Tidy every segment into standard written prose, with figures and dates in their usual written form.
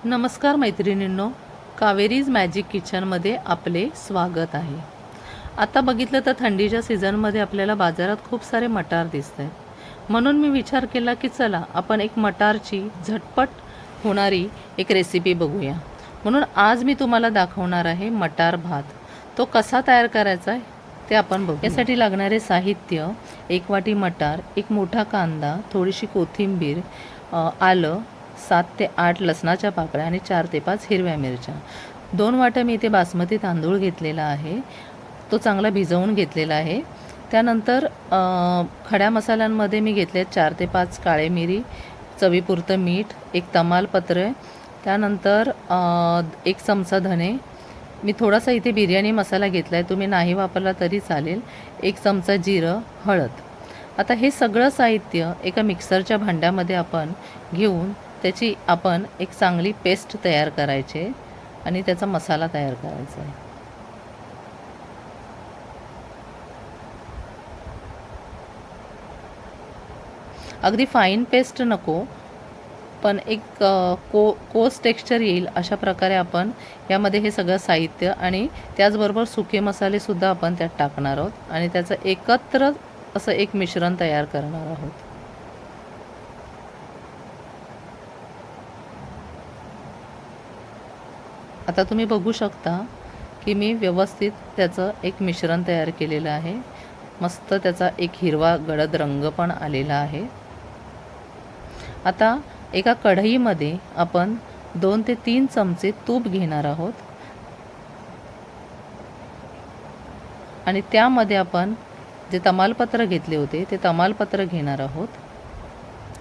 नमस्कार मैत्रिणींनो, कावेरीज मॅजिक किचनमध्ये आपले स्वागत आहे। आता बघितलं तर थंडीच्या सीझनमध्ये आपल्याला बाजारात खूप सारे मटार दिसत आहेत, म्हणून मी विचार केला की चला आपण एक मटारची झटपट होणारी एक रेसिपी बघूया। म्हणून आज मी तुम्हाला दाखवणार आहे मटार भात। तो कसा तयार करायचा आहे ते आपण बघू। यासाठी लागणारे साहित्य: 1 वाटी मटार, 1 मोठा कांदा, थोडीशी कोथिंबीर, आलं, 7 ते 8 लसणाच्या पाकळ्या आणि 4 ते 5 हिरव्या मिरच्या। 2 वाट्या मी इथे बासमती तांदूळ घेतलेला आहे, तो चांगला भिजवून घेतलेला आहे। त्यानंतर खड्या मसाल्यांमध्ये मी घेतले 4 ते 5 काळे मिरी, चवीपुरतं मीठ, 1 तमालपत्र, त्यानंतर 1 चमचा धने। मी थोडासा इथे बिर्याणी मसाला घेतला आहे, तुम्ही नाही वापरला तरी चालेल। 1 चमचा जिरं, हळद। आता हे सगळं साहित्य एका मिक्सरच्या भांड्यामध्ये आपण घेऊन त्याची आपण एक चांगली पेस्ट तयार करायची आणि त्याचा मसाला तयार करायचा आहे। अगदी फाईन पेस्ट नको, पण एक कोस टेक्स्चर येईल अशा प्रकारे आपण यामध्ये हे सगळं साहित्य आणि त्याचबरोबर सुके मसाले सुद्धा आपण त्यात टाकणार आहोत आणि त्याचं एकत्र असं एक मिश्रण तयार करणार आहोत। आता तुम्ही बघू शकता की मी व्यवस्थित त्याचं एक मिश्रण तयार केलेलं आहे। मस्त त्याचा एक हिरवा गडद रंग पण आलेला आहे। आता एका कढईमध्ये आपण 2 ते 3 चमचे तूप घेणार आहोत आणि त्यामध्ये आपण जे तमालपत्र घेतले होते ते तमालपत्र घेणार आहोत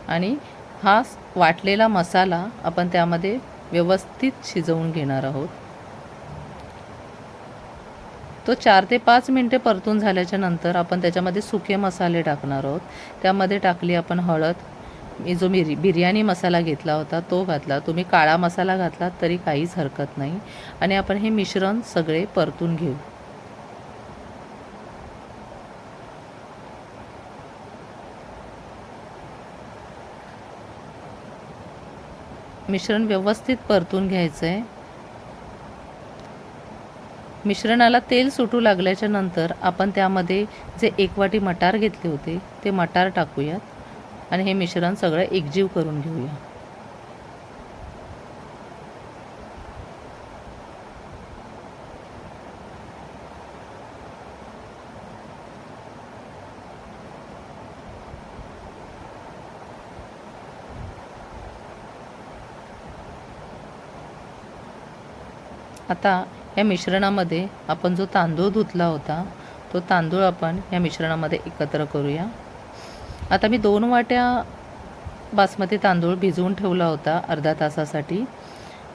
आणि हा वाटलेला मसाला आपण त्यामध्ये व्यवस्थित शिजवून घेणार आहोत। तो 4 ते 5 मिनिटे परतून झाल्याच्या नंतर आपण त्याच्यामध्ये सुके मसाले टाकणार आहोत। त्यामध्ये टाकली आपण हळद, मी जो बिर्याणी मसाला घेतला होता तो घातला, तुम्ही काळा मसाला घातला तरी काहीच हरकत नाही आणि आपण हे मिश्रण सगळे परतून घेऊ। मिश्रण व्यवस्थित परतून घ्यायचं आहे। मिश्रणाला तेल सुटू लागल्याच्या नंतर आपण त्यामध्ये जे 1 वाटी मटार घेतले होते ते मटार टाकूयात आणि हे मिश्रण सगळं एकजीव करून घेऊया। आता या मिश्रणामध्ये आपण जो तांदूळ धुतला होता तो तांदूळ आपण या मिश्रणामध्ये एकत्र करूया। आता मी 2 वाट्या बासमती तांदूळ भिजवून ठेवला होता अर्धा तासासाठी।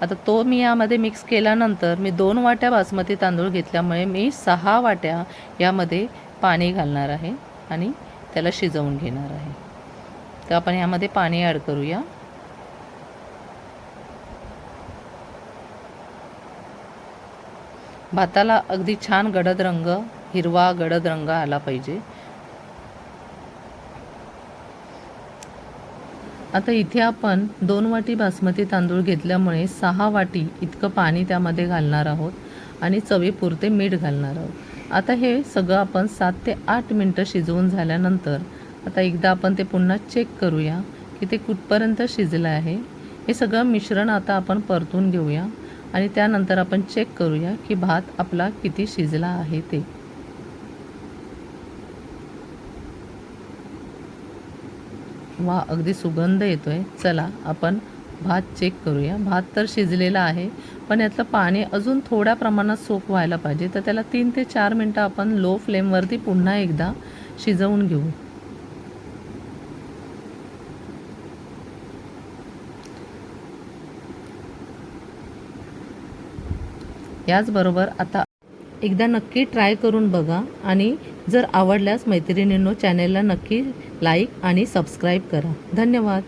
आता तो मी यामध्ये मिक्स केल्यानंतर मी 2 वाट्या बासमती तांदूळ घेतल्यामुळे मी 6 वाट्या यामध्ये पाणी घालणार आहे आणि त्याला शिजवून घेणार आहे। तर आपण यामध्ये पाणी ॲड करूया। भाताला अगदी छान गडद रंग, हिरवा गडद रंग आला पाहिजे। आता इथे आपण 2 वाटी बासमती तांदूळ घेतल्यामुळे 6 वाटी इतकं पाणी त्यामध्ये घालणार आहोत आणि चवीपुरते मीठ घालणार आहोत। आता हे सगळं आपण 7 ते 8 मिनिटं शिजवून झाल्यानंतर आता एकदा आपण ते पुन्हा चेक करूया की ते कुठपर्यंत शिजलं आहे। हे सगळं मिश्रण आता आपण परतून घेऊया आणि त्यानंतर आपण चेक करूया की भात आपला किती शिजला आहे ते। वा, अगदी सुगंध येतोय। चला आपण भात चेक करूया। भात तर शिजलेला आहे, पण यातलं पाणी अजून थोड्या प्रमाणात सोक व्हायला पाहिजे, तर त्याला 3 ते 4 मिनिटं आपण लो फ्लेमवरती पुन्हा एकदा शिजवून घेऊ। याचबरोबर आता एकदा नक्की ट्राय करून बघा आणि जर आवडल्यास मैत्रिणींनो चॅनेलला नक्की लाईक आणि सबस्क्राईब करा। धन्यवाद।